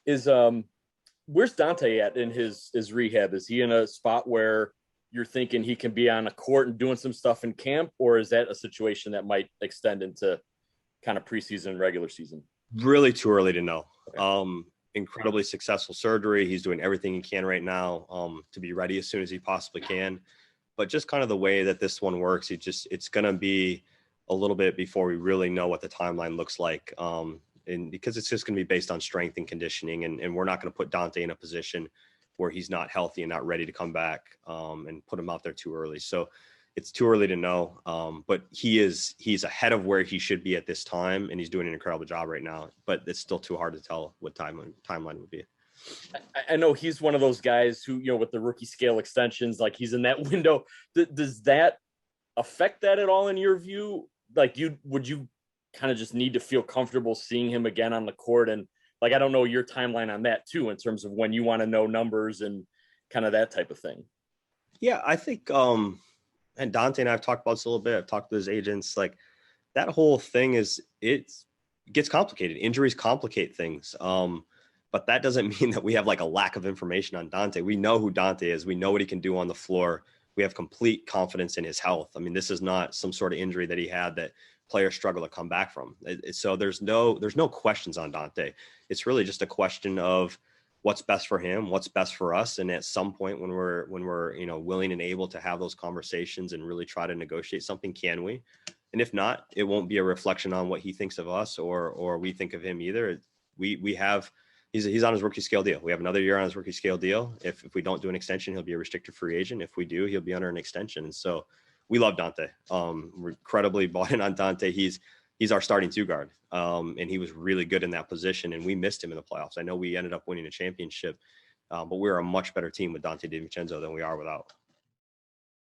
Is where's Donte at in his rehab? Is he in a spot where you're thinking he can be on a court and doing some stuff in camp, or is that a situation that might extend into kind of preseason, regular season? Really too early to know. Okay. Incredibly successful surgery. He's doing everything he can right now to be ready as soon as he possibly can. But just kind of the way that this one works, it's going to be a little bit before we really know what the timeline looks like. And because it's just going to be based on strength and conditioning, and we're not going to put Donte in a position where he's not healthy and not ready to come back and put him out there too early. So it's too early to know. But he's ahead of where he should be at this time, and he's doing an incredible job right now. But it's still too hard to tell what timeline would be. I know he's one of those guys who, with the rookie scale extensions, like he's in that window. Does that affect that at all in your view? Like would you kind of just need to feel comfortable seeing him again on the court? And like, I don't know your timeline on that too, in terms of when you want to know numbers and kind of that type of thing. Yeah, I think, and Donte and I have talked about this a little bit. I've talked to his agents. Like that whole thing it gets complicated. Injuries complicate things. But that doesn't mean that we have like a lack of information on Donte. We know who Donte is. We know what he can do on the floor. We have complete confidence in his health. I mean, this is not some sort of injury that he had that players struggle to come back from. So there's no questions on Donte. It's really just a question of what's best for him, what's best for us. And at some point when we're willing and able to have those conversations and really try to negotiate something, can we? And if not, it won't be a reflection on what he thinks of us or we think of him either. He's on his rookie scale deal. We have another year on his rookie scale deal. If we don't do an extension, he'll be a restricted free agent. If we do, he'll be under an extension. And so we love Donte. We're incredibly bought in on Donte. He's our starting two guard. And he was really good in that position. And we missed him in the playoffs. I know we ended up winning a championship, but we're a much better team with Donte DiVincenzo than we are without.